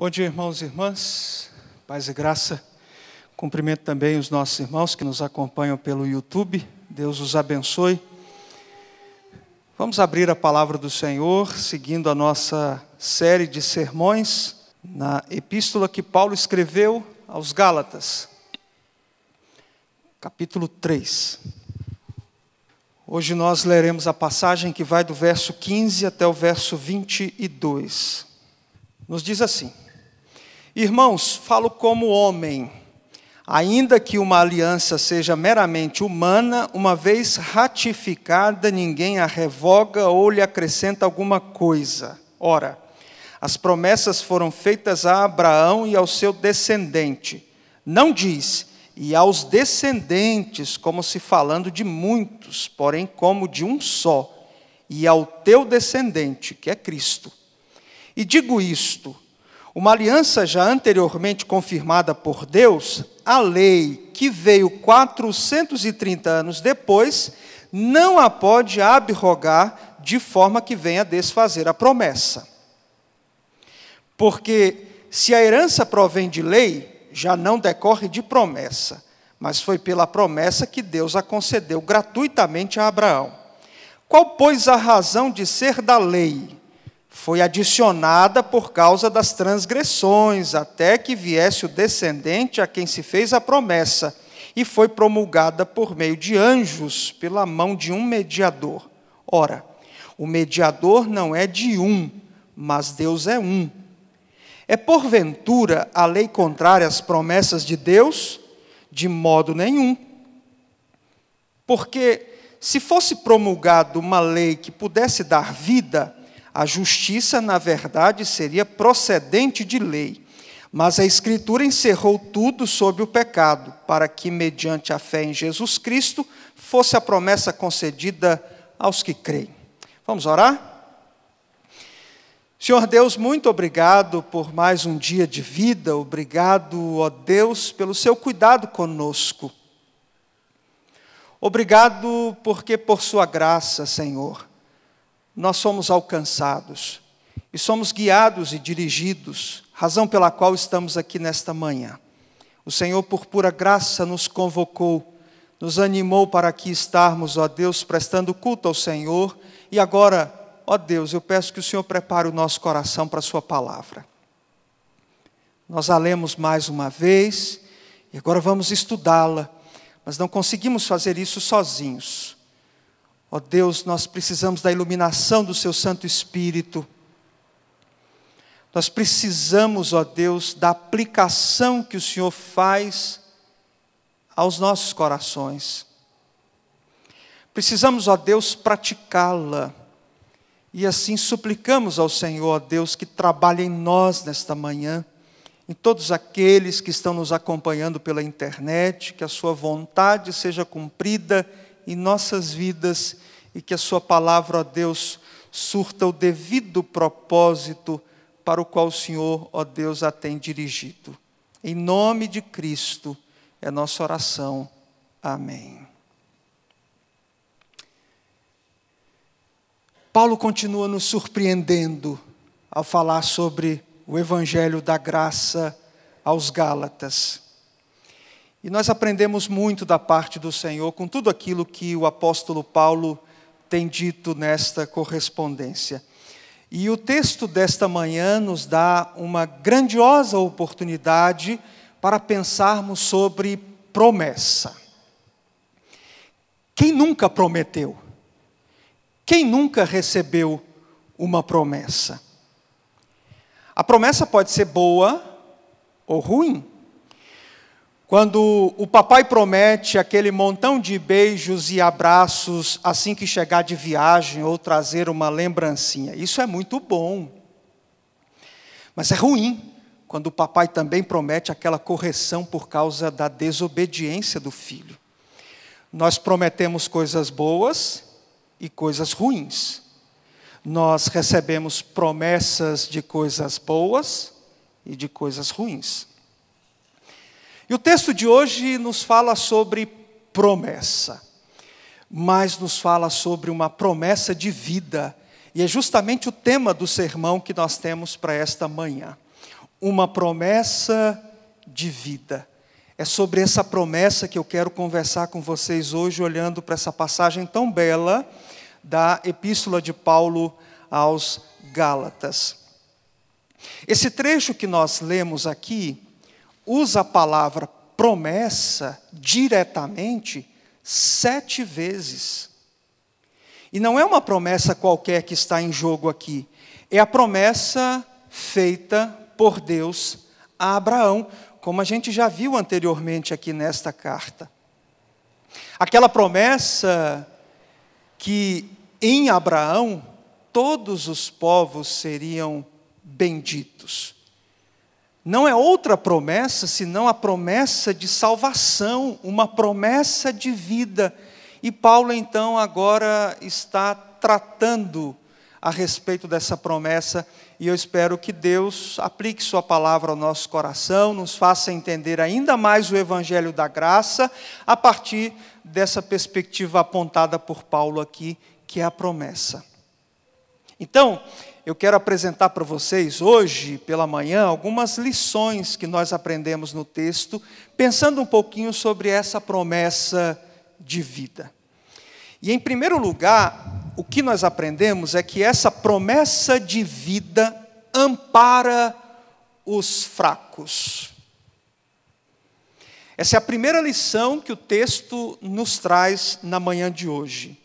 Bom dia, irmãos e irmãs, paz e graça. Cumprimento também os nossos irmãos que nos acompanham pelo YouTube. Deus os abençoe. Vamos abrir a palavra do Senhor, seguindo a nossa série de sermões na epístola que Paulo escreveu aos Gálatas, capítulo 3. Hoje nós leremos a passagem que vai do verso 15 até o verso 22. Nos diz assim: Irmãos, falo como homem, ainda que uma aliança seja meramente humana, uma vez ratificada, ninguém a revoga ou lhe acrescenta alguma coisa. Ora, as promessas foram feitas a Abraão e ao seu descendente. Não diz, e aos descendentes, como se falando de muitos, porém como de um só, e ao teu descendente, que é Cristo. E digo isto: uma aliança já anteriormente confirmada por Deus, a lei, que veio 430 anos depois, não a pode abrogar de forma que venha desfazer a promessa. Porque se a herança provém de lei, já não decorre de promessa, mas foi pela promessa que Deus a concedeu gratuitamente a Abraão. Qual, pois, a razão de ser da lei? Foi adicionada por causa das transgressões, até que viesse o descendente a quem se fez a promessa, e foi promulgada por meio de anjos, pela mão de um mediador. Ora, o mediador não é de um, mas Deus é um. É porventura a lei contrária às promessas de Deus? De modo nenhum. Porque se fosse promulgada uma lei que pudesse dar vida, a justiça, na verdade, seria procedente de lei. Mas a Escritura encerrou tudo sob o pecado, para que, mediante a fé em Jesus Cristo, fosse a promessa concedida aos que creem. Vamos orar? Senhor Deus, muito obrigado por mais um dia de vida. Obrigado, ó Deus, pelo seu cuidado conosco. Obrigado porque, por sua graça, Senhor, nós somos alcançados e somos guiados e dirigidos, razão pela qual estamos aqui nesta manhã. O Senhor, por pura graça, nos convocou, nos animou para aqui estarmos, ó Deus, prestando culto ao Senhor. E agora, ó Deus, eu peço que o Senhor prepare o nosso coração para a sua palavra. Nós a lemos mais uma vez e agora vamos estudá-la, mas não conseguimos fazer isso sozinhos. Ó Deus, nós precisamos da iluminação do seu Santo Espírito. Nós precisamos, ó Deus, da aplicação que o Senhor faz aos nossos corações. Precisamos, ó Deus, praticá-la. E assim suplicamos ao Senhor, ó Deus, que trabalhe em nós nesta manhã, em todos aqueles que estão nos acompanhando pela internet, que a sua vontade seja cumprida em nossas vidas e que a sua palavra, ó Deus, surta o devido propósito para o qual o Senhor, ó Deus, a tem dirigido. Em nome de Cristo é nossa oração. Amém. Paulo continua nos surpreendendo ao falar sobre o Evangelho da graça aos Gálatas. E nós aprendemos muito da parte do Senhor com tudo aquilo que o apóstolo Paulo tem dito nesta correspondência. E o texto desta manhã nos dá uma grandiosa oportunidade para pensarmos sobre promessa. Quem nunca prometeu? Quem nunca recebeu uma promessa? A promessa pode ser boa ou ruim. Quando o papai promete aquele montão de beijos e abraços assim que chegar de viagem ou trazer uma lembrancinha, isso é muito bom. Mas é ruim quando o papai também promete aquela correção por causa da desobediência do filho. Nós prometemos coisas boas e coisas ruins. Nós recebemos promessas de coisas boas e de coisas ruins. E o texto de hoje nos fala sobre promessa, mas nos fala sobre uma promessa de vida. E é justamente o tema do sermão que nós temos para esta manhã. uma promessa de vida. É sobre essa promessa que eu quero conversar com vocês hoje, olhando para essa passagem tão bela da Epístola de Paulo aos Gálatas. Esse trecho que nós lemos aqui usa a palavra promessa diretamente 7 vezes. E não é uma promessa qualquer que está em jogo aqui. É a promessa feita por Deus a Abraão, como a gente já viu anteriormente aqui nesta carta. Aquela promessa que em Abraão todos os povos seriam benditos. Não é outra promessa, senão a promessa de salvação, uma promessa de vida. E Paulo, então, agora está tratando a respeito dessa promessa, e eu espero que Deus aplique sua palavra ao nosso coração, nos faça entender ainda mais o Evangelho da Graça, a partir dessa perspectiva apontada por Paulo aqui, que é a promessa. Então, eu quero apresentar para vocês hoje, pela manhã, algumas lições que nós aprendemos no texto, pensando um pouquinho sobre essa promessa de vida. E, em primeiro lugar, o que nós aprendemos é que essa promessa de vida ampara os fracos. Essa é a primeira lição que o texto nos traz na manhã de hoje.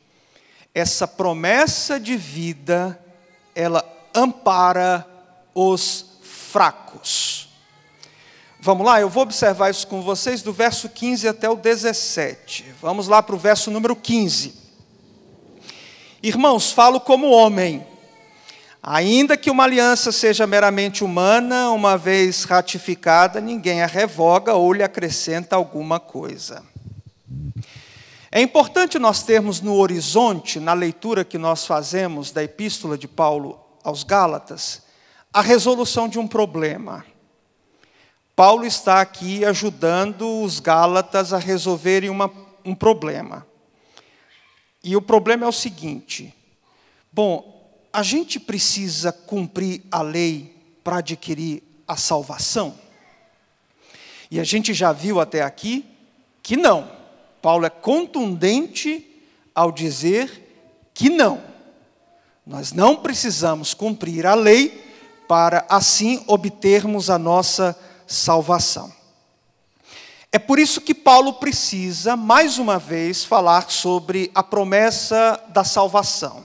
Essa promessa de vida, ela ampara os fracos. Vamos lá, eu vou observar isso com vocês do verso 15 até o 17. Vamos lá para o verso número 15. Irmãos, falo como homem, ainda que uma aliança seja meramente humana, uma vez ratificada, ninguém a revoga ou lhe acrescenta alguma coisa. É importante nós termos no horizonte, na leitura que nós fazemos da Epístola de Paulo aos Gálatas, a resolução de um problema. Paulo está aqui ajudando os Gálatas a resolverem um problema. E o problema é o seguinte: bom, a gente precisa cumprir a lei para adquirir a salvação? E a gente já viu até aqui que não. Paulo é contundente ao dizer que não. Nós não precisamos cumprir a lei para assim obtermos a nossa salvação. É por isso que Paulo precisa, mais uma vez, falar sobre a promessa da salvação.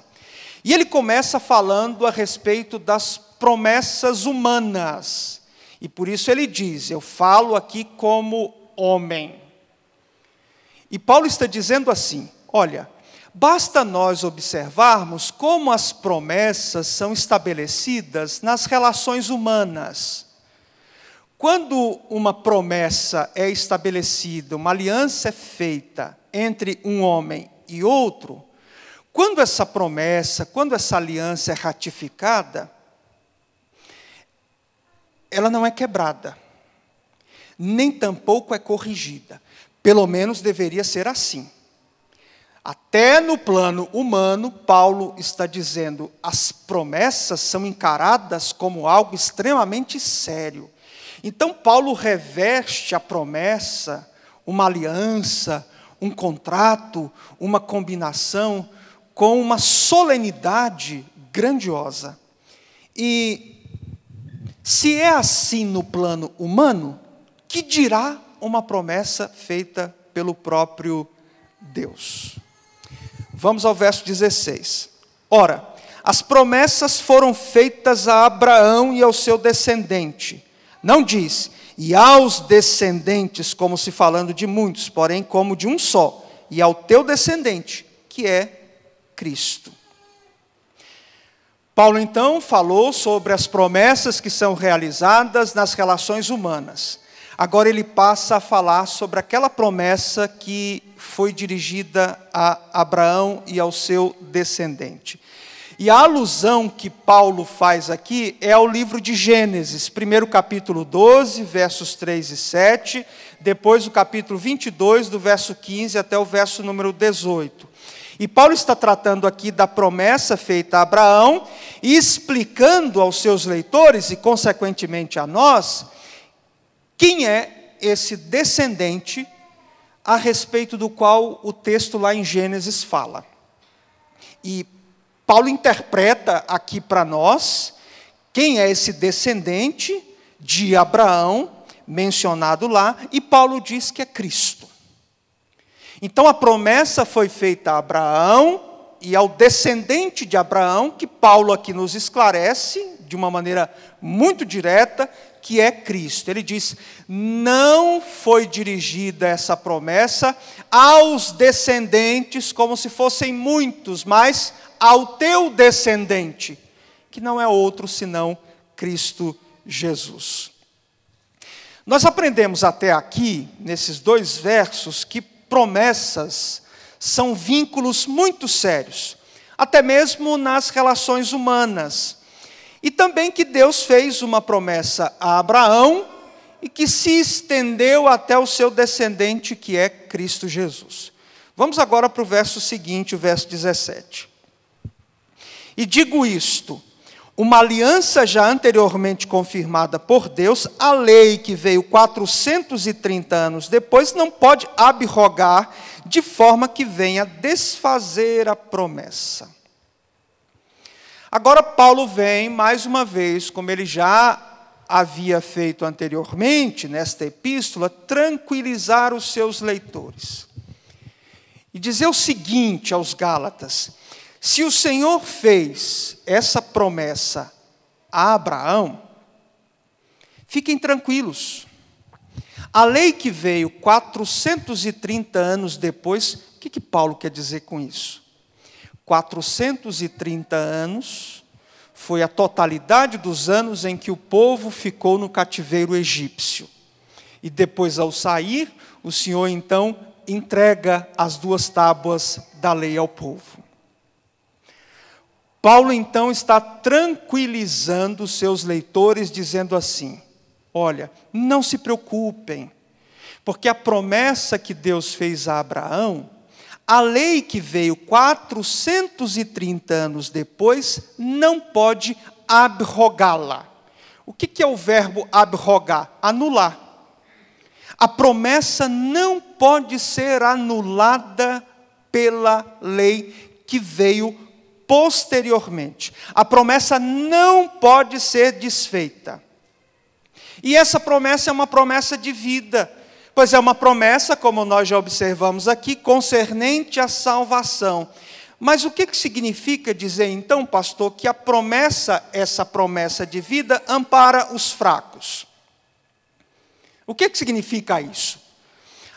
E ele começa falando a respeito das promessas humanas. E por isso ele diz: eu falo aqui como homem. E Paulo está dizendo assim: olha, basta nós observarmos como as promessas são estabelecidas nas relações humanas. Quando uma promessa é estabelecida, uma aliança é feita entre um homem e outro, quando essa promessa, quando essa aliança é ratificada, ela não é quebrada, nem tampouco é corrigida. Pelo menos deveria ser assim. Até no plano humano, Paulo está dizendo, as promessas são encaradas como algo extremamente sério. Então, Paulo reveste a promessa, uma aliança, um contrato, uma combinação, com uma solenidade grandiosa. E, se é assim no plano humano, que dirá uma promessa feita pelo próprio Deus? Vamos ao verso 16. Ora, as promessas foram feitas a Abraão e ao seu descendente. Não diz, e aos descendentes, como se falando de muitos, porém como de um só, e ao teu descendente, que é Cristo. Paulo, então, falou sobre as promessas que são realizadas nas relações humanas. Agora ele passa a falar sobre aquela promessa que foi dirigida a Abraão e ao seu descendente. E a alusão que Paulo faz aqui é ao livro de Gênesis, primeiro capítulo 12, versos 3 e 7, depois o capítulo 22, do verso 15 até o verso número 18. E Paulo está tratando aqui da promessa feita a Abraão e explicando aos seus leitores e, consequentemente, a nós, quem é esse descendente a respeito do qual o texto lá em Gênesis fala. E Paulo interpreta aqui para nós quem é esse descendente de Abraão, mencionado lá, e Paulo diz que é Cristo. Então a promessa foi feita a Abraão e ao descendente de Abraão, que Paulo aqui nos esclarece de uma maneira muito direta, que é Cristo. Ele diz: não foi dirigida essa promessa aos descendentes como se fossem muitos, mas ao teu descendente, que não é outro senão Cristo Jesus. Nós aprendemos até aqui, nesses 2 versos, que promessas são vínculos muito sérios, até mesmo nas relações humanas. E também que Deus fez uma promessa a Abraão e que se estendeu até o seu descendente, que é Cristo Jesus. Vamos agora para o verso seguinte, o verso 17. E digo isto: uma aliança já anteriormente confirmada por Deus, a lei que veio 430 anos depois, não pode abrogar de forma que venha desfazer a promessa. Agora Paulo vem, mais uma vez, como ele já havia feito anteriormente, nesta epístola, tranquilizar os seus leitores. E dizer o seguinte aos Gálatas: se o Senhor fez essa promessa a Abraão, fiquem tranquilos. A lei que veio 430 anos depois, o que Paulo quer dizer com isso? 430 anos foi a totalidade dos anos em que o povo ficou no cativeiro egípcio. E depois, ao sair, o Senhor então entrega as 2 tábuas da lei ao povo. Paulo então está tranquilizando os seus leitores, dizendo assim: olha, não se preocupem, porque a promessa que Deus fez a Abraão, a lei que veio 430 anos depois, não pode abrogá-la. O que é o verbo abrogar? Anular. A promessa não pode ser anulada pela lei que veio posteriormente. A promessa não pode ser desfeita. E essa promessa é uma promessa de vida, pois é uma promessa, como nós já observamos aqui, concernente à salvação. Mas o que significa dizer então, pastor, que a promessa, essa promessa de vida, ampara os fracos? O que significa isso?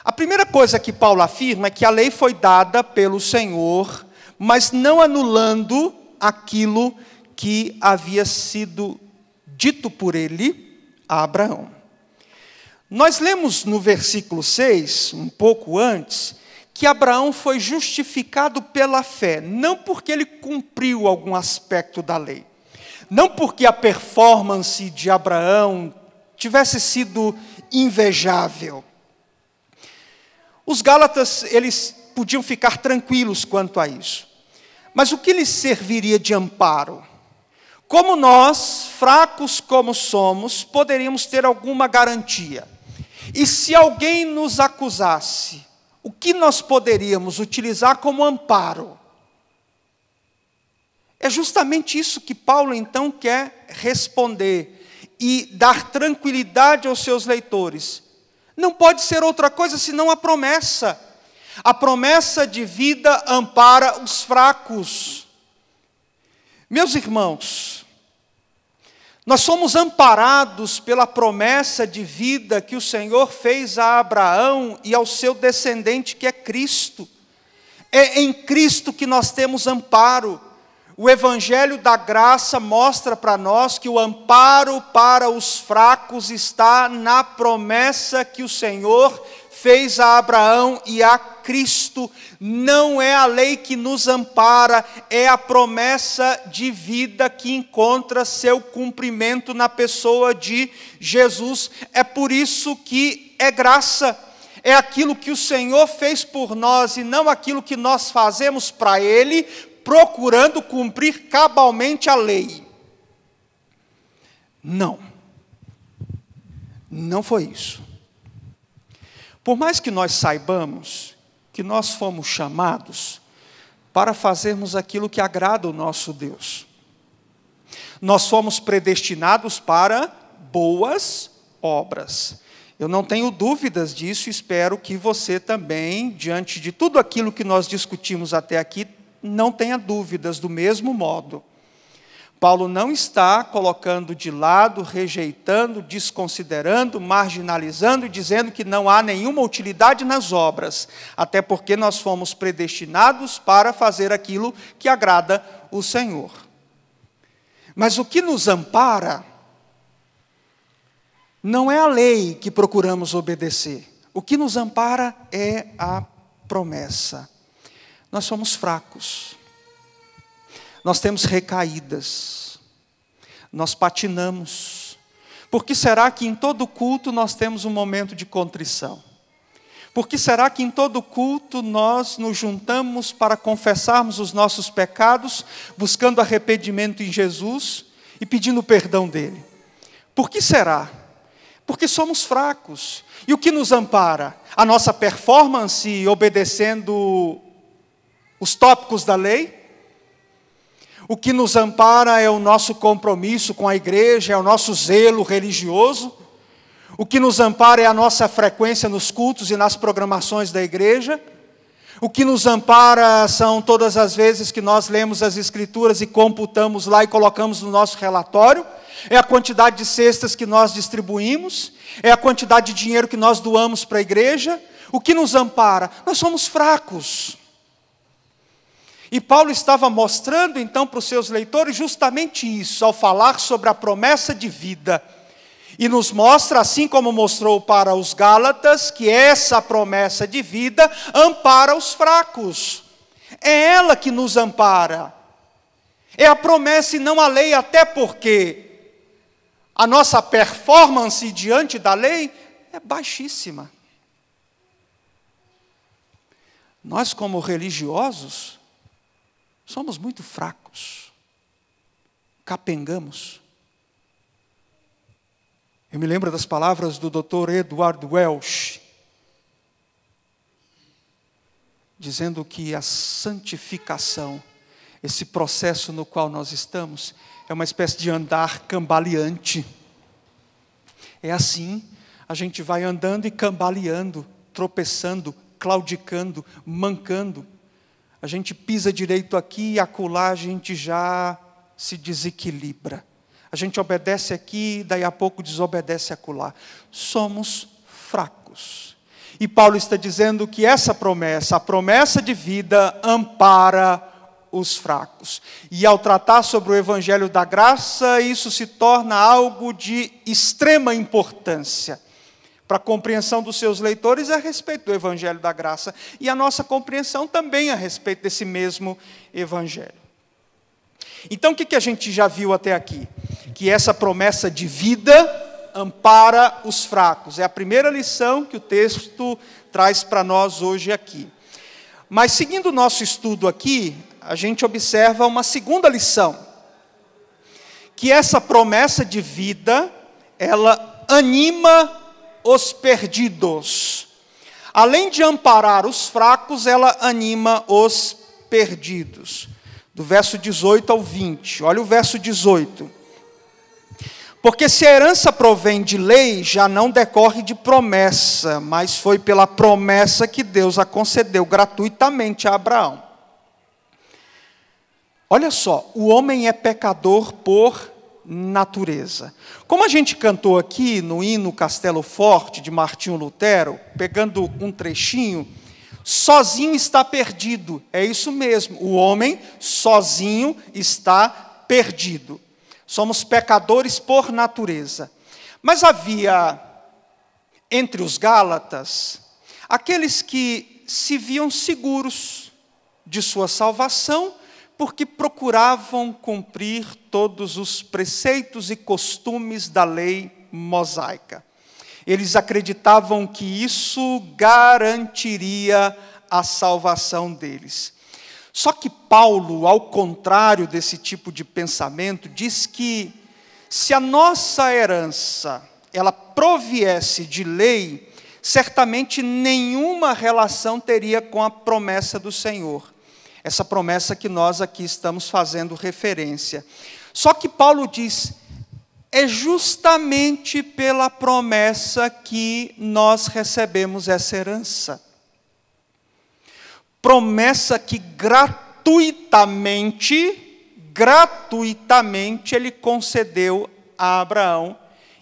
A primeira coisa que Paulo afirma é que a lei foi dada pelo Senhor, mas não anulando aquilo que havia sido dito por ele a Abraão. Nós lemos no versículo 6, um pouco antes, que Abraão foi justificado pela fé, não porque ele cumpriu algum aspecto da lei, não porque a performance de Abraão tivesse sido invejável. Os Gálatas, eles podiam ficar tranquilos quanto a isso. Mas o que lhes serviria de amparo? Como nós, fracos como somos, poderíamos ter alguma garantia? E se alguém nos acusasse, o que nós poderíamos utilizar como amparo? É justamente isso que Paulo então quer responder e dar tranquilidade aos seus leitores. Não pode ser outra coisa senão a promessa. A promessa de vida ampara os fracos. Meus irmãos, nós somos amparados pela promessa de vida que o Senhor fez a Abraão e ao seu descendente, que é Cristo. É em Cristo que nós temos amparo. O Evangelho da Graça mostra para nós que o amparo para os fracos está na promessa que o Senhor fez a Abraão e a Cristo. Não é a lei que nos ampara, é a promessa de vida que encontra seu cumprimento na pessoa de Jesus. É por isso que é graça. é aquilo que o Senhor fez por nós e não aquilo que nós fazemos para Ele, procurando cumprir cabalmente a lei. Não. Não foi isso. Por mais que nós saibamos que nós fomos chamados para fazermos aquilo que agrada o nosso Deus, nós fomos predestinados para boas obras. Eu não tenho dúvidas disso, espero que você também, diante de tudo aquilo que nós discutimos até aqui, não tenha dúvidas do mesmo modo. Paulo não está colocando de lado, rejeitando, desconsiderando, marginalizando, dizendo que não há nenhuma utilidade nas obras, até porque nós fomos predestinados para fazer aquilo que agrada o Senhor. Mas o que nos ampara não é a lei que procuramos obedecer. O que nos ampara é a promessa. Nós somos fracos. Nós temos recaídas. Nós patinamos. Por que será que em todo culto nós temos um momento de contrição? Por que será que em todo culto nós nos juntamos para confessarmos os nossos pecados, buscando arrependimento em Jesus e pedindo perdão dele? Por que será? Porque somos fracos. E o que nos ampara? A nossa performance obedecendo os tópicos da lei? O que nos ampara é o nosso compromisso com a igreja, é o nosso zelo religioso. O que nos ampara é a nossa frequência nos cultos e nas programações da igreja. O que nos ampara são todas as vezes que nós lemos as Escrituras e computamos lá e colocamos no nosso relatório. É a quantidade de cestas que nós distribuímos. É a quantidade de dinheiro que nós doamos para a igreja. O que nos ampara? Nós somos fracos. E Paulo estava mostrando então para os seus leitores justamente isso, ao falar sobre a promessa de vida. E nos mostra, assim como mostrou para os Gálatas, que essa promessa de vida ampara os fracos. É ela que nos ampara. É a promessa e não a lei, até porque a nossa performance diante da lei é baixíssima. Nós, como religiosos, somos muito fracos. Capengamos. Eu me lembro das palavras do Dr. Edward Welch, dizendo que a santificação, esse processo no qual nós estamos, é uma espécie de andar cambaleante. É assim, a gente vai andando e cambaleando, tropeçando, claudicando, mancando. A gente pisa direito aqui e acolá a gente já se desequilibra. A gente obedece aqui, daí a pouco desobedece acolá. Somos fracos. E Paulo está dizendo que essa promessa, a promessa de vida, ampara os fracos. E ao tratar sobre o Evangelho da Graça, isso se torna algo de extrema importância para a compreensão dos seus leitores a respeito do Evangelho da Graça. E a nossa compreensão também a respeito desse mesmo Evangelho. Então, o que a gente já viu até aqui? Que essa promessa de vida ampara os fracos. É a primeira lição que o texto traz para nós hoje aqui. Mas, seguindo o nosso estudo aqui, a gente observa uma segunda lição. Que essa promessa de vida, ela anima os perdidos. Além de amparar os fracos, ela anima os perdidos. Do verso 18 ao 20. Olha o verso 18. Porque se a herança provém de lei, já não decorre de promessa, mas foi pela promessa que Deus a concedeu gratuitamente a Abraão. Olha só, o homem é pecador por natureza. Como a gente cantou aqui no hino Castelo Forte, de Martinho Lutero, pegando um trechinho, sozinho está perdido. É isso mesmo, o homem sozinho está perdido. Somos pecadores por natureza. Mas havia, entre os Gálatas, aqueles que se viam seguros de sua salvação, porque procuravam cumprir todos os preceitos e costumes da lei mosaica. Eles acreditavam que isso garantiria a salvação deles. Só que Paulo, ao contrário desse tipo de pensamento, diz que se a nossa herança ela proviesse de lei, certamente nenhuma relação teria com a promessa do Senhor. Essa promessa que nós aqui estamos fazendo referência. Só que Paulo diz, é justamente pela promessa que nós recebemos essa herança. Promessa que gratuitamente ele concedeu a Abraão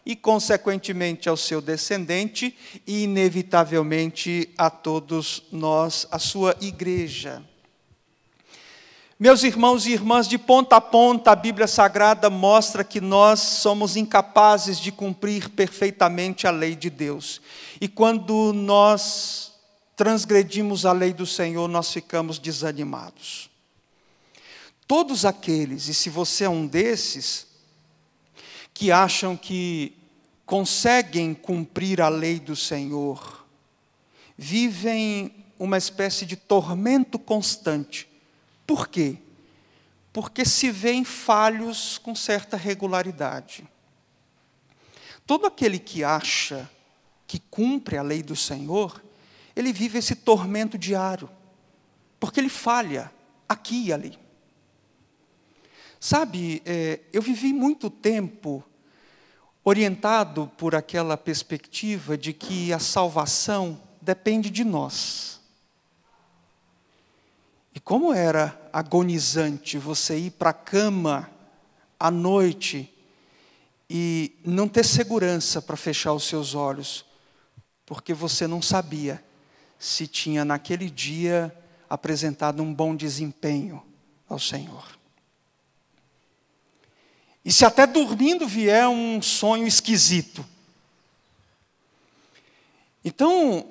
e, consequentemente, ao seu descendente e, inevitavelmente, a todos nós, a sua igreja. Meus irmãos e irmãs, de ponta a ponta, a Bíblia Sagrada mostra que nós somos incapazes de cumprir perfeitamente a lei de Deus. E quando nós transgredimos a lei do Senhor, nós ficamos desanimados. Todos aqueles, e se você é um desses, que acham que conseguem cumprir a lei do Senhor, vivem uma espécie de tormento constante. Por quê? Porque se veem falhos com certa regularidade. Todo aquele que acha que cumpre a lei do Senhor, ele vive esse tormento diário, porque ele falha aqui e ali. Sabe, eu vivi muito tempo orientado por aquela perspectiva de que a salvação depende de nós. E como era agonizante você ir para a cama à noite e não ter segurança para fechar os seus olhos, porque você não sabia se tinha naquele dia apresentado um bom desempenho ao Senhor. E se até dormindo vier um sonho esquisito. Então,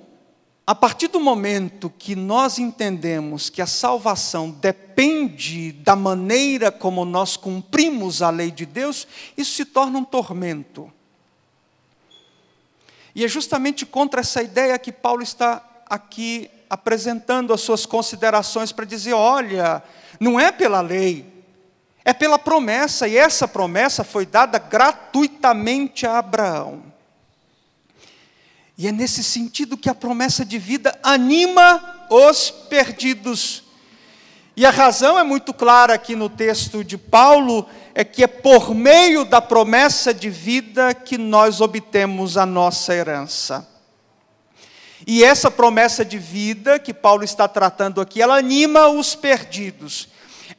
a partir do momento que nós entendemos que a salvação depende da maneira como nós cumprimos a lei de Deus, isso se torna um tormento. E é justamente contra essa ideia que Paulo está aqui apresentando as suas considerações para dizer, olha, não é pela lei, é pela promessa, e essa promessa foi dada gratuitamente a Abraão. E é nesse sentido que a promessa de vida anima os perdidos. E a razão é muito clara aqui no texto de Paulo, é que é por meio da promessa de vida que nós obtemos a nossa herança. E essa promessa de vida que Paulo está tratando aqui, ela anima os perdidos.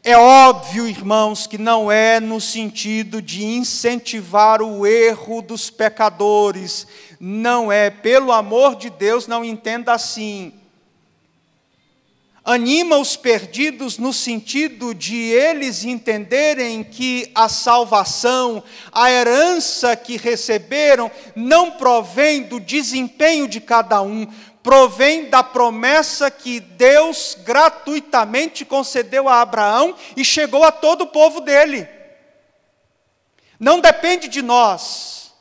É óbvio, irmãos, que não é no sentido de incentivar o erro dos pecadores. Não é, pelo amor de Deus, não entenda assim. Anima os perdidos no sentido de eles entenderem que a salvação, a herança que receberam, não provém do desempenho de cada um, provém da promessa que Deus gratuitamente concedeu a Abraão e chegou a todo o povo dele. Não depende de nós.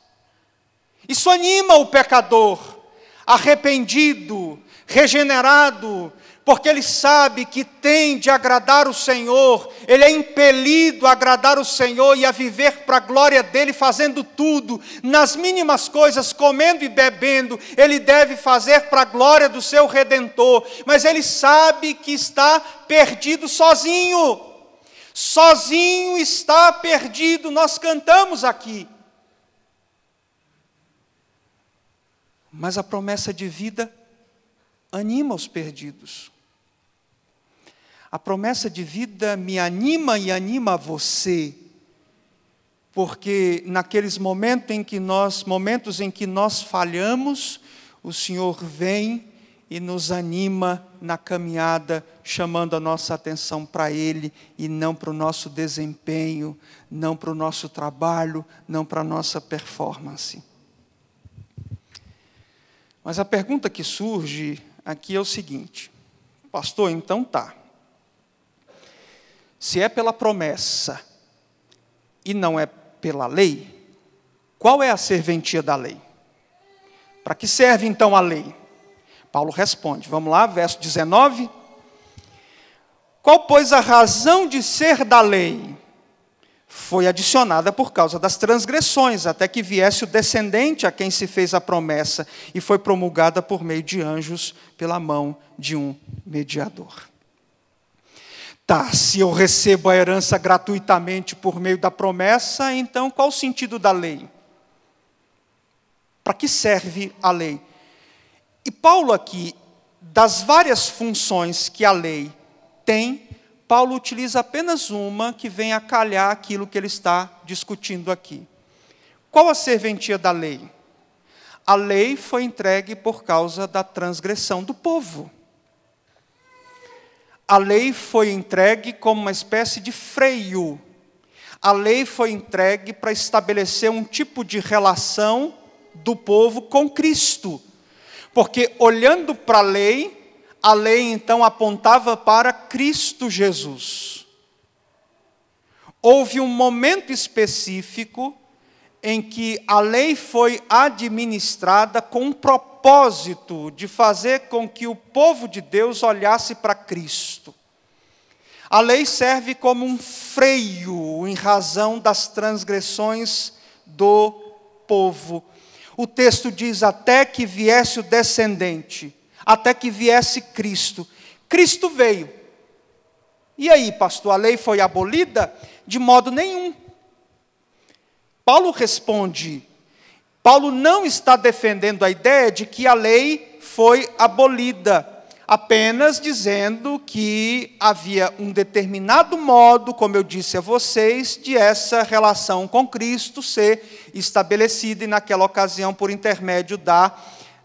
Isso anima o pecador, arrependido, regenerado, porque ele sabe que tem de agradar o Senhor, ele é impelido a agradar o Senhor e a viver para a glória dele, fazendo tudo, nas mínimas coisas, comendo e bebendo, ele deve fazer para a glória do seu Redentor, mas ele sabe que está perdido sozinho, sozinho está perdido, nós cantamos aqui. Mas a promessa de vida anima os perdidos. A promessa de vida me anima e anima você, porque naqueles momentos em que nós falhamos, o Senhor vem e nos anima na caminhada, chamando a nossa atenção para Ele, e não para o nosso desempenho, não para o nosso trabalho, não para a nossa performance. Mas a pergunta que surge aqui é o seguinte, pastor, então tá. Se é pela promessa e não é pela lei, qual é a serventia da lei? Para que serve então a lei? Paulo responde, vamos lá, verso 19. Qual, pois, a razão de ser da lei? Foi adicionada por causa das transgressões, até que viesse o descendente a quem se fez a promessa, e foi promulgada por meio de anjos, pela mão de um mediador. Tá, se eu recebo a herança gratuitamente por meio da promessa, então qual o sentido da lei? Para que serve a lei? E Paulo aqui, das várias funções que a lei tem, Paulo utiliza apenas uma que vem a calhar aquilo que ele está discutindo aqui. Qual a serventia da lei? A lei foi entregue por causa da transgressão do povo. A lei foi entregue como uma espécie de freio. A lei foi entregue para estabelecer um tipo de relação do povo com Cristo. Porque olhando para a lei então apontava para Cristo Jesus. Houve um momento específico em que a lei foi administrada com um propósito de fazer com que o povo de Deus olhasse para Cristo. A lei serve como um freio em razão das transgressões do povo. O texto diz, até que viesse o descendente, até que viesse Cristo. Cristo veio. E aí, pastor, a lei foi abolida? De modo nenhum. Paulo responde, Paulo não está defendendo a ideia de que a lei foi abolida, apenas dizendo que havia um determinado modo, como eu disse a vocês, de essa relação com Cristo ser estabelecida, e naquela ocasião por intermédio da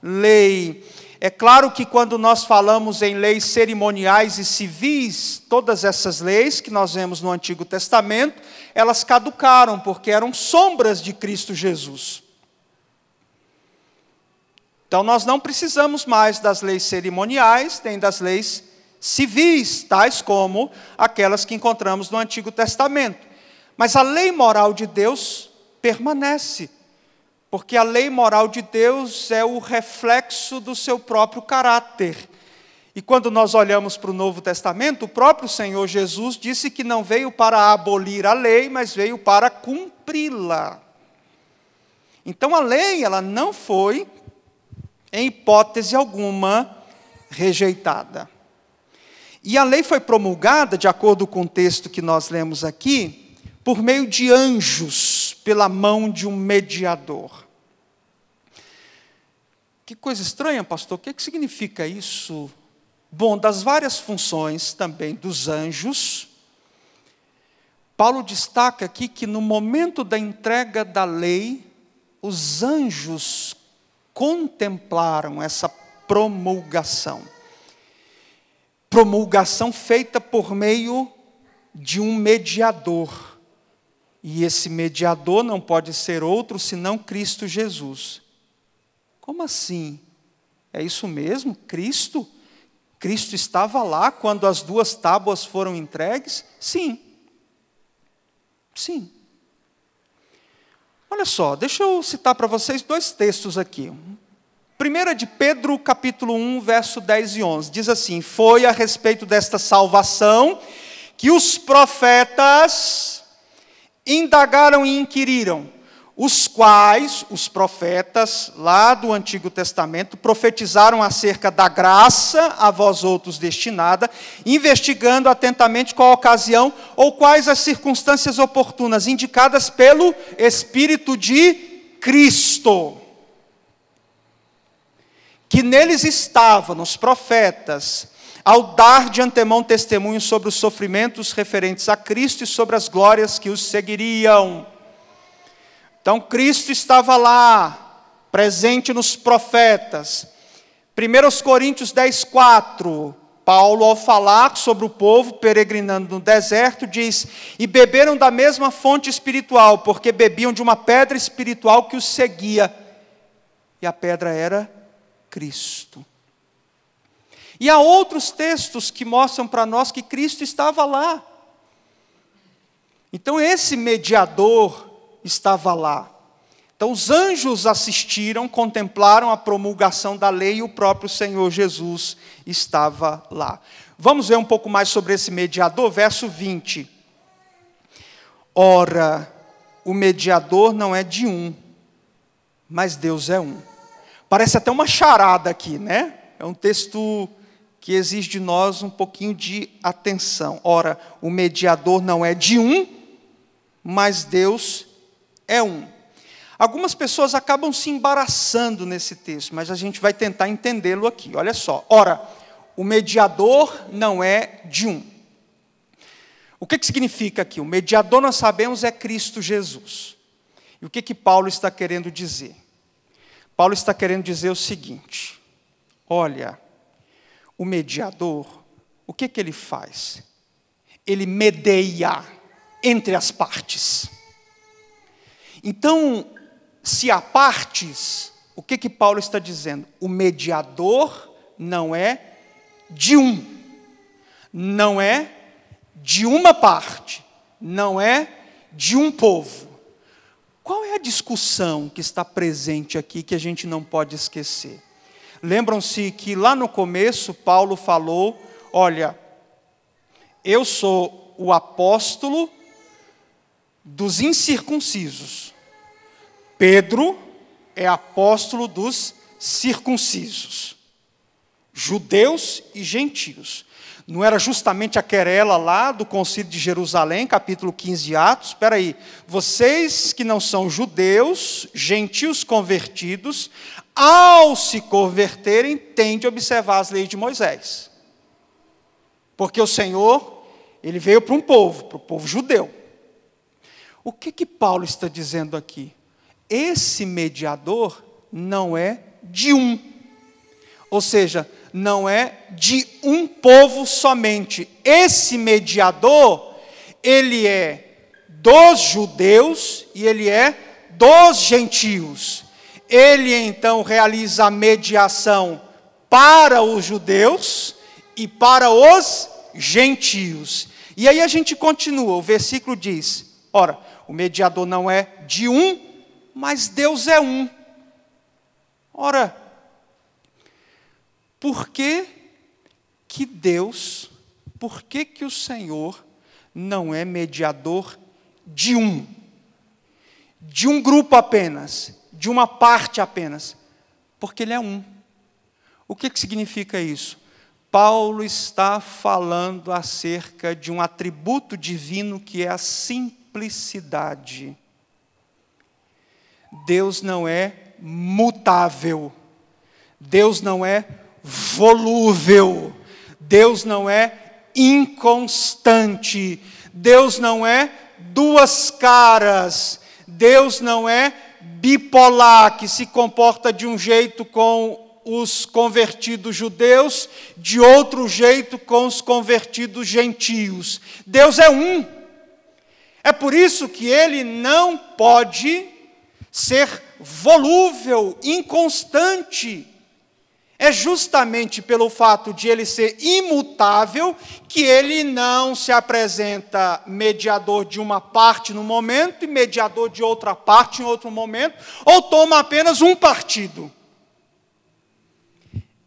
lei. É claro que quando nós falamos em leis cerimoniais e civis, todas essas leis que nós vemos no Antigo Testamento, elas caducaram, porque eram sombras de Cristo Jesus. Então nós não precisamos mais das leis cerimoniais, nem das leis civis, tais como aquelas que encontramos no Antigo Testamento. Mas a lei moral de Deus permanece. Porque a lei moral de Deus é o reflexo do seu próprio caráter. E quando nós olhamos para o Novo Testamento, o próprio Senhor Jesus disse que não veio para abolir a lei, mas veio para cumpri-la. Então a lei, ela não foi, em hipótese alguma, rejeitada. E a lei foi promulgada, de acordo com o texto que nós lemos aqui, por meio de anjos, pela mão de um mediador. Que coisa estranha, pastor, o que significa isso? Bom, das várias funções também dos anjos, Paulo destaca aqui que no momento da entrega da lei, os anjos contemplaram essa promulgação. Promulgação feita por meio de um mediador. E esse mediador não pode ser outro senão Cristo Jesus. Como assim? É isso mesmo? Cristo? Cristo estava lá quando as 2 tábuas foram entregues? Sim. Sim. Olha só, deixa eu citar para vocês 2 textos aqui. Primeiro é de Pedro, capítulo 1, verso 10 e 11. Diz assim, foi a respeito desta salvação que os profetas indagaram e inquiriram, os quais, os profetas, lá do Antigo Testamento, profetizaram acerca da graça a vós outros destinada, investigando atentamente qual a ocasião ou quais as circunstâncias oportunas, indicadas pelo Espírito de Cristo, que neles estava, nos profetas, ao dar de antemão testemunho sobre os sofrimentos referentes a Cristo e sobre as glórias que os seguiriam. Então, Cristo estava lá, presente nos profetas. 1 Coríntios 10, 4, Paulo, ao falar sobre o povo peregrinando no deserto, diz, e beberam da mesma fonte espiritual, porque bebiam de uma pedra espiritual que os seguia. E a pedra era Cristo. E há outros textos que mostram para nós que Cristo estava lá. Então esse mediador estava lá. Então os anjos assistiram, contemplaram a promulgação da lei e o próprio Senhor Jesus estava lá. Vamos ver um pouco mais sobre esse mediador, verso 20. Ora, o mediador não é de um, mas Deus é um. Parece até uma charada aqui, né? É um texto que exige de nós um pouquinho de atenção. Ora, o mediador não é de um, mas Deus é um. Algumas pessoas acabam se embaraçando nesse texto, mas a gente vai tentar entendê-lo aqui. Olha só. Ora, o mediador não é de um. O que significa aqui? O mediador, nós sabemos, é Cristo Jesus. E o que Paulo está querendo dizer? Paulo está querendo dizer o seguinte: olha, o mediador, o que ele faz? Ele medeia entre as partes. Então, se há partes, o que Paulo está dizendo? O mediador não é de um, não é de uma parte, não é de um povo. Qual é a discussão que está presente aqui que a gente não pode esquecer? Lembram-se que lá no começo Paulo falou, olha, eu sou o apóstolo dos incircuncisos. Pedro é apóstolo dos circuncisos. Judeus e gentios. Não era justamente a querela lá do Concílio de Jerusalém, capítulo 15 de Atos? Espera aí, vocês que não são judeus, gentios convertidos, ao se converterem, têm de observar as leis de Moisés. Porque o Senhor, Ele veio para o povo judeu. O que Paulo está dizendo aqui? Esse mediador não é de um. Ou seja, não é de um povo somente. Esse mediador, ele é dos judeus e ele é dos gentios. Ele, então, realiza a mediação para os judeus e para os gentios. E aí a gente continua, o versículo diz, ora, o mediador não é de um, mas Deus é um. Ora, por que Deus, por que o Senhor não é mediador de um grupo apenas, de uma parte apenas? Porque Ele é um. O que significa isso? Paulo está falando acerca de um atributo divino que é a simplicidade. Deus não é mutável, Deus não é volúvel, Deus não é inconstante, Deus não é duas caras, Deus não é bipolar, que se comporta de um jeito com os convertidos judeus, de outro jeito com os convertidos gentios. Deus é um. É por isso que Ele não pode ser volúvel, inconstante. É justamente pelo fato de Ele ser imutável que Ele não se apresenta mediador de uma parte no momento e mediador de outra parte em outro momento, ou toma apenas um partido.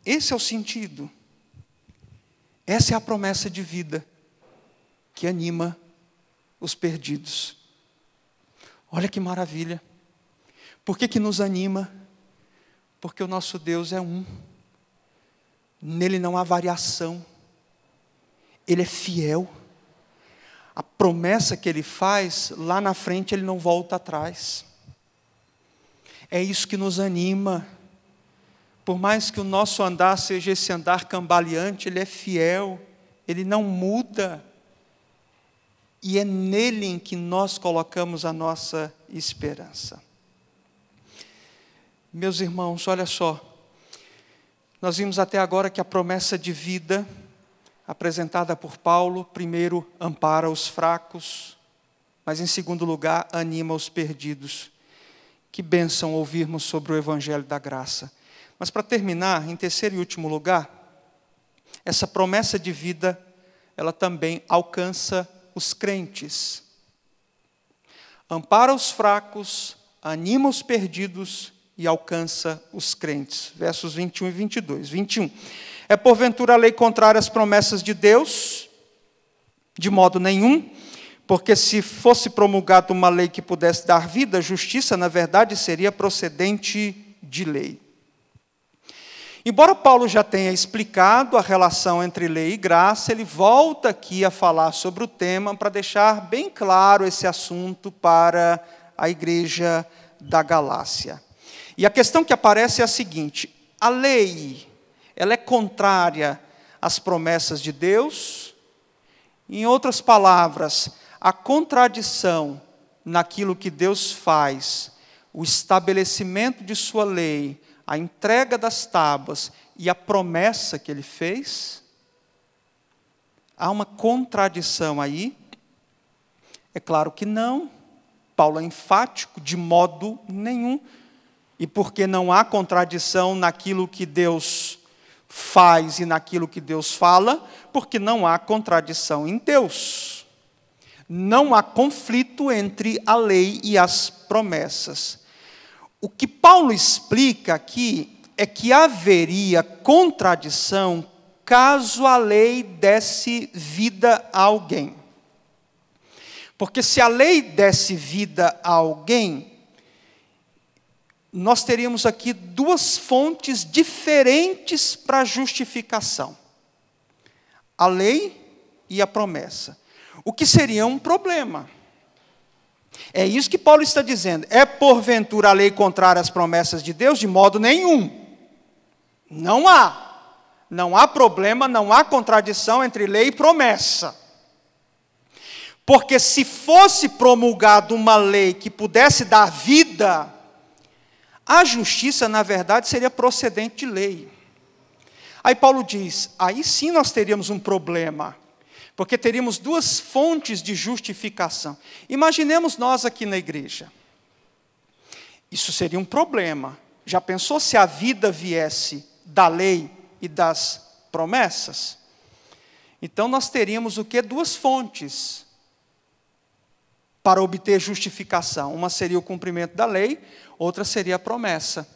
Esse é o sentido. Essa é a promessa de vida que anima os perdidos. Olha que maravilha. Por que nos anima? Porque o nosso Deus é um. Nele não há variação. Ele é fiel. A promessa que Ele faz, lá na frente Ele não volta atrás. É isso que nos anima. Por mais que o nosso andar seja esse andar cambaleante, Ele é fiel. Ele não muda. E é nele em que nós colocamos a nossa esperança. Meus irmãos, olha só. Nós vimos até agora que a promessa de vida, apresentada por Paulo, primeiro ampara os fracos, mas em segundo lugar anima os perdidos. Que bênção ouvirmos sobre o Evangelho da Graça. Mas para terminar, em terceiro e último lugar, essa promessa de vida, ela também alcança os crentes. Ampara os fracos, anima os perdidos e alcança os crentes. Versos 21 e 22. 21. É porventura a lei contrária às promessas de Deus? De modo nenhum, porque se fosse promulgada uma lei que pudesse dar vida, a justiça, na verdade, seria procedente de lei. Embora Paulo já tenha explicado a relação entre lei e graça, ele volta aqui a falar sobre o tema para deixar bem claro esse assunto para a igreja da Galácia. E a questão que aparece é a seguinte: a lei, ela é contrária às promessas de Deus? Em outras palavras, a contradição naquilo que Deus faz, o estabelecimento de sua lei, a entrega das tábuas e a promessa que ele fez? Há uma contradição aí? É claro que não. Paulo é enfático, de modo nenhum. E porque não há contradição naquilo que Deus faz e naquilo que Deus fala, porque não há contradição em Deus. Não há conflito entre a lei e as promessas. O que Paulo explica aqui é que haveria contradição caso a lei desse vida a alguém. Porque se a lei desse vida a alguém, nós teríamos aqui duas fontes diferentes para a justificação: a lei e a promessa. O que seria um problema. É isso que Paulo está dizendo. É porventura a lei contrária às promessas de Deus? De modo nenhum. Não há. Não há problema, não há contradição entre lei e promessa. Porque se fosse promulgada uma lei que pudesse dar vida, a justiça, na verdade, seria procedente de lei. Aí Paulo diz, aí sim nós teríamos um problema, porque teríamos duas fontes de justificação. Imaginemos nós aqui na igreja. Isso seria um problema. Já pensou se a vida viesse da lei e das promessas? Então nós teríamos o quê? Duas fontes para obter justificação. Uma seria o cumprimento da lei, outra seria a promessa.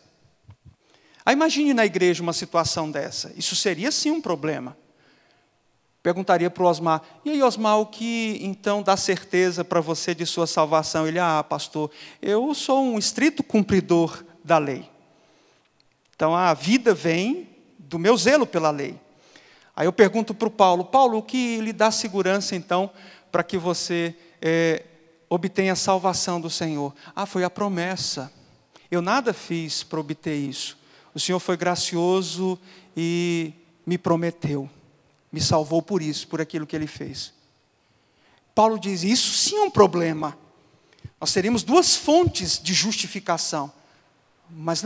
Aí imagine na igreja uma situação dessa. Isso seria sim um problema. Perguntaria para o Osmar, e aí Osmar, o que então dá certeza para você de sua salvação? Ele, pastor, eu sou um estrito cumpridor da lei. Então a vida vem do meu zelo pela lei. Aí eu pergunto para o Paulo, o que lhe dá segurança então para que você obtenha a salvação do Senhor? Foi a promessa. Eu nada fiz para obter isso. O Senhor foi gracioso e me prometeu. Me salvou por isso, por aquilo que Ele fez. Paulo diz, isso sim é um problema. Nós teríamos duas fontes de justificação. Mas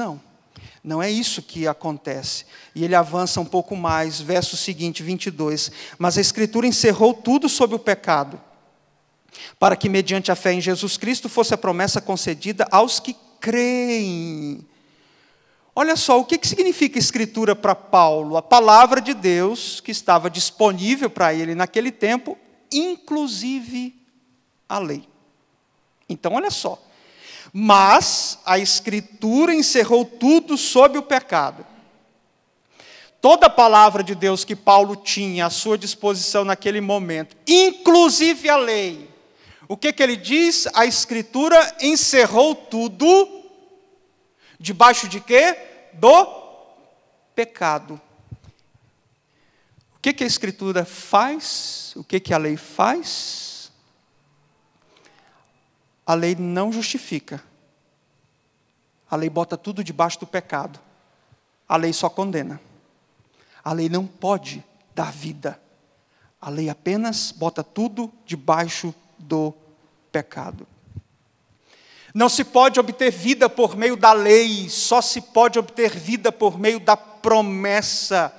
não é isso que acontece. E ele avança um pouco mais, verso seguinte, 22. Mas a Escritura encerrou tudo sobre o pecado, para que mediante a fé em Jesus Cristo fosse a promessa concedida aos que creem. Olha só, o que significa Escritura para Paulo? A palavra de Deus que estava disponível para ele naquele tempo, inclusive a lei. Então, olha só. Mas a Escritura encerrou tudo sob o pecado. Toda a palavra de Deus que Paulo tinha à sua disposição naquele momento, inclusive a lei. O que ele diz? A Escritura encerrou tudo. Debaixo de quê? Do pecado. O que a Escritura faz? O que a lei faz? A lei não justifica. A lei bota tudo debaixo do pecado. A lei só condena. A lei não pode dar vida. A lei apenas bota tudo debaixo do pecado. Não se pode obter vida por meio da lei, só se pode obter vida por meio da promessa.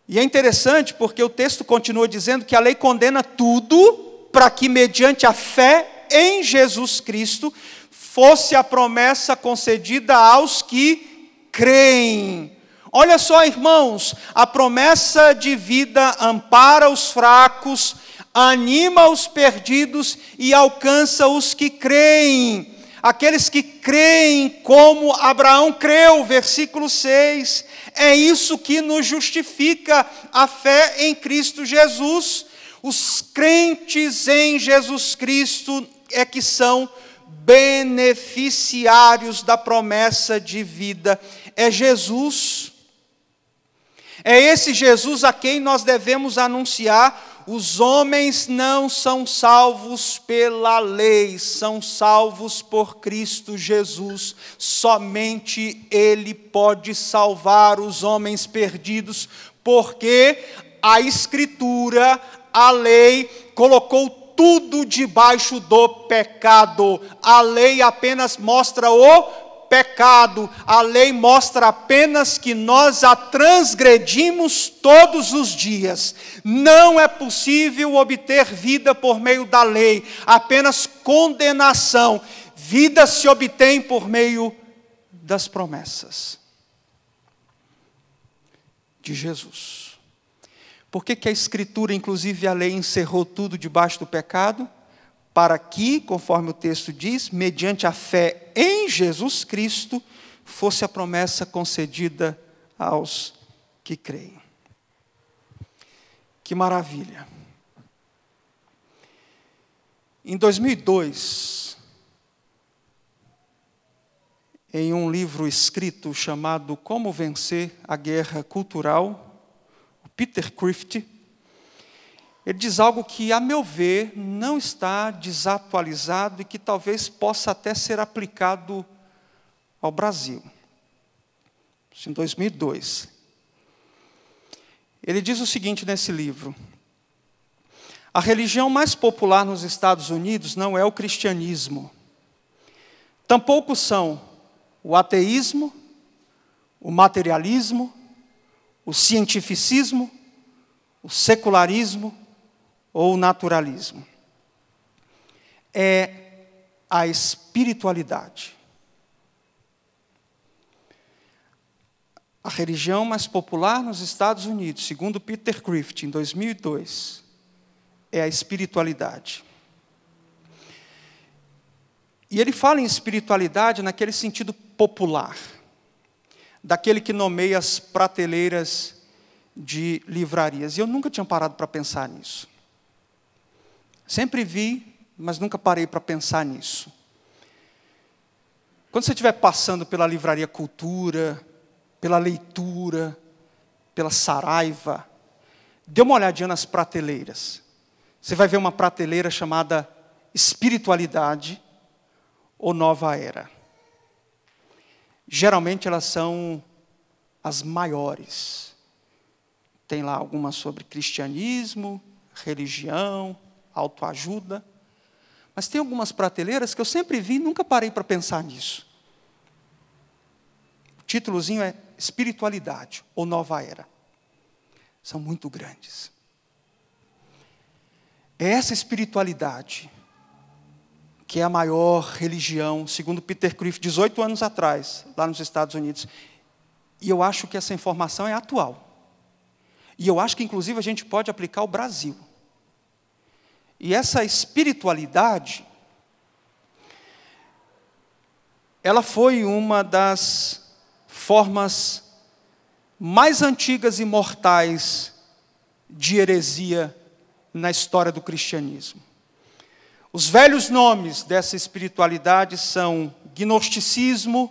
E é interessante porque o texto continua dizendo que a lei condena tudo para que mediante a fé em Jesus Cristo fosse a promessa concedida aos que creem. Olha só, irmãos, a promessa de vida ampara os fracos, anima os perdidos e alcança os que creem. aqueles que creem como Abraão creu, versículo 6. É isso que nos justifica a fé em Cristo Jesus. Os crentes em Jesus Cristo é que são beneficiários da promessa de vida. É Jesus. É esse Jesus a quem nós devemos anunciar. Os homens não são salvos pela lei, são salvos por Cristo Jesus. Somente Ele pode salvar os homens perdidos, porque a Escritura, a lei, colocou tudo debaixo do pecado. A lei apenas mostra o pecado, a lei mostra apenas que nós a transgredimos todos os dias. Não é possível obter vida por meio da lei, apenas condenação. Vida se obtém por meio das promessas de Jesus. Por que a Escritura, inclusive a lei, encerrou tudo debaixo do pecado? Para que, conforme o texto diz, mediante a fé em Jesus Cristo, fosse a promessa concedida aos que creem. Que maravilha! Em 2002, em um livro escrito chamado Como Vencer a Guerra Cultural, o Peter Crift, ele diz algo que, a meu ver, não está desatualizado e que talvez possa até ser aplicado ao Brasil. Isso em 2002. Ele diz o seguinte nesse livro: a religião mais popular nos Estados Unidos não é o cristianismo. Tampouco são o ateísmo, o materialismo, o cientificismo, o secularismo ou o naturalismo. É a espiritualidade. A religião mais popular nos Estados Unidos, segundo Peter Crift, em 2002, é a espiritualidade. E ele fala em espiritualidade naquele sentido popular, daquele que nomeia as prateleiras de livrarias. E eu nunca tinha parado para pensar nisso. Sempre vi, mas nunca parei para pensar nisso. Quando você estiver passando pela Livraria Cultura, pela Leitura, pela Saraiva, dê uma olhadinha nas prateleiras. Você vai ver uma prateleira chamada Espiritualidade ou Nova Era. Geralmente elas são as maiores. Tem lá algumas sobre cristianismo, religião, autoajuda. Mas tem algumas prateleiras que eu sempre vi e nunca parei para pensar nisso. O títulozinho é Espiritualidade ou Nova Era. São muito grandes. É essa espiritualidade que é a maior religião, segundo Peter Crift, 18 anos atrás, lá nos Estados Unidos. E eu acho que essa informação é atual. E eu acho que, inclusive, a gente pode aplicar ao Brasil. E essa espiritualidade, ela foi uma das formas mais antigas e mortais de heresia na história do cristianismo. Os velhos nomes dessa espiritualidade são gnosticismo,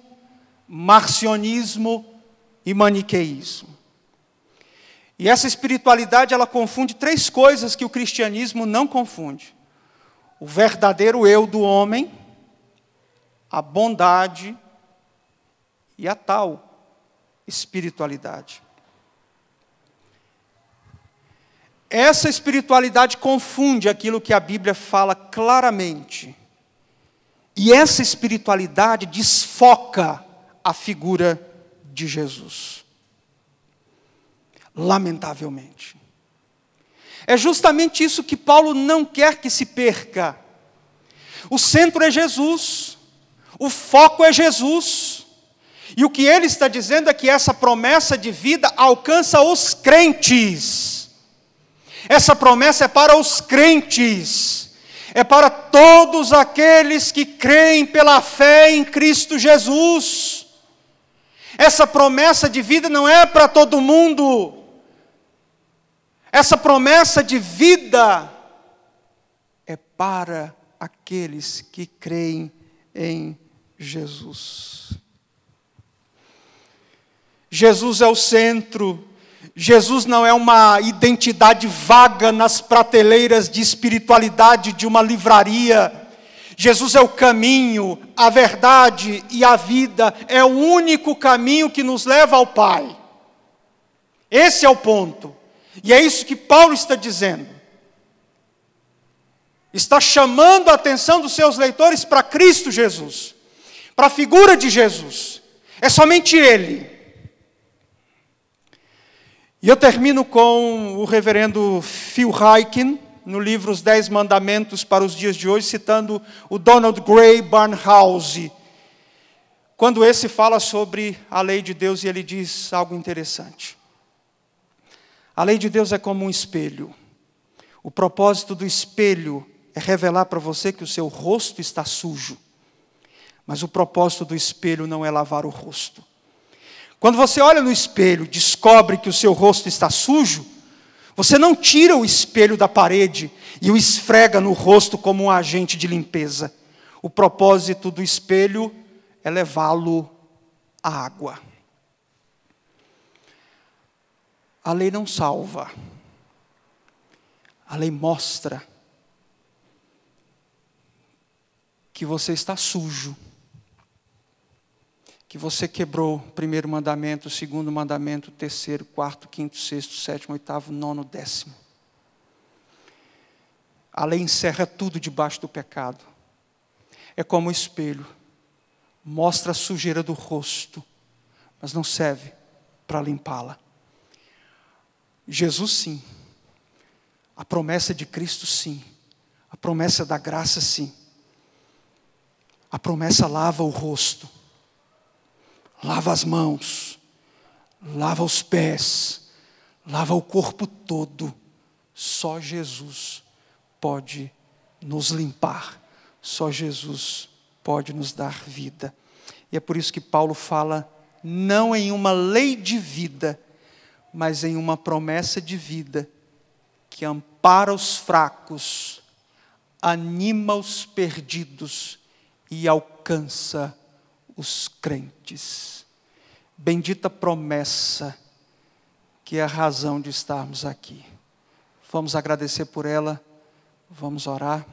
marcionismo e maniqueísmo. E essa espiritualidade, ela confunde três coisas que o cristianismo não confunde: o verdadeiro eu do homem, a bondade e a tal espiritualidade. Essa espiritualidade confunde aquilo que a Bíblia fala claramente. E essa espiritualidade desfoca a figura de Jesus. Lamentavelmente. É justamente isso que Paulo não quer que se perca. O centro é Jesus, o foco é Jesus, e o que ele está dizendo é que essa promessa de vida alcança os crentes. Essa promessa é para os crentes. é para todos aqueles que creem pela fé em Cristo Jesus. Essa promessa de vida não é para todo mundo. Essa promessa de vida é para aqueles que creem em Jesus. Jesus é o centro. Jesus não é uma identidade vaga nas prateleiras de espiritualidade de uma livraria. Jesus é o caminho, a verdade e a vida. É o único caminho que nos leva ao Pai. Esse é o ponto. E é isso que Paulo está dizendo. Está chamando a atenção dos seus leitores para Cristo Jesus, para a figura de Jesus. É somente Ele. E eu termino com o reverendo Phil Ryken, no livro Os 10 Mandamentos para os Dias de Hoje, citando o Donald Grey Barnhouse, quando esse fala sobre a lei de Deus e ele diz algo interessante. A lei de Deus é como um espelho. O propósito do espelho é revelar para você que o seu rosto está sujo. Mas o propósito do espelho não é lavar o rosto. Quando você olha no espelho e descobre que o seu rosto está sujo, você não tira o espelho da parede e o esfrega no rosto como um agente de limpeza. O propósito do espelho é levá-lo à água. A lei não salva. A lei mostra que você está sujo. Que você quebrou o primeiro mandamento, o segundo mandamento, o terceiro, quarto, quinto, sexto, sétimo, oitavo, nono, décimo. A lei encerra tudo debaixo do pecado. É como o espelho. Mostra a sujeira do rosto, mas não serve para limpá-la. Jesus sim. A promessa de Cristo sim. A promessa da graça sim. A promessa lava o rosto. Lava as mãos, lava os pés, lava o corpo todo. Só Jesus pode nos limpar. Só Jesus pode nos dar vida. E é por isso que Paulo fala, não em uma lei de vida, mas em uma promessa de vida, que ampara os fracos, anima os perdidos e alcança os crentes. Bendita promessa, que é a razão de estarmos aqui. Vamos agradecer por ela, vamos orar.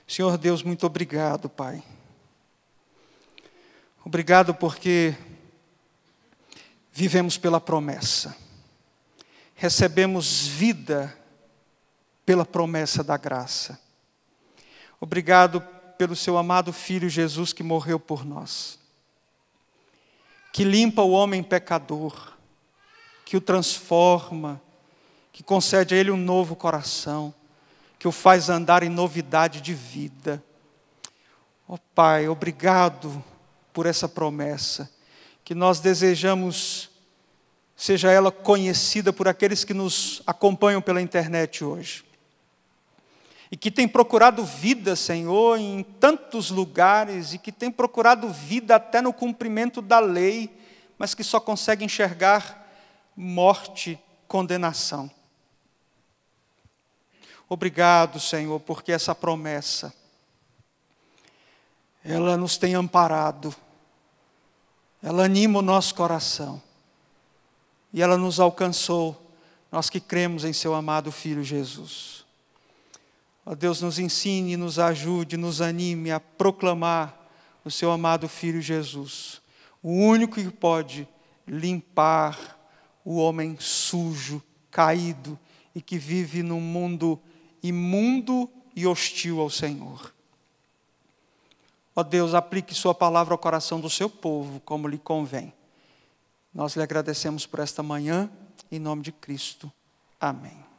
Senhor Deus, muito obrigado, Pai. Obrigado porque vivemos pela promessa. Recebemos vida pela promessa da graça. Obrigado pelo seu amado Filho Jesus que morreu por nós. Que limpa o homem pecador, que o transforma, que concede a ele um novo coração, que o faz andar em novidade de vida. Ó Pai, obrigado por essa promessa, que nós desejamos, seja ela conhecida por aqueles que nos acompanham pela internet hoje. E que tem procurado vida, Senhor, em tantos lugares, e que tem procurado vida até no cumprimento da lei, mas que só consegue enxergar morte, condenação. Obrigado, Senhor, porque essa promessa, ela nos tem amparado, ela anima o nosso coração, e ela nos alcançou, nós que cremos em seu amado Filho Jesus. Ó Deus, nos ensine, nos ajude, nos anime a proclamar o seu amado Filho Jesus, o único que pode limpar o homem sujo, caído e que vive num mundo imundo e hostil ao Senhor. Ó Deus, aplique sua palavra ao coração do seu povo, como lhe convém. Nós lhe agradecemos por esta manhã, em nome de Cristo. Amém.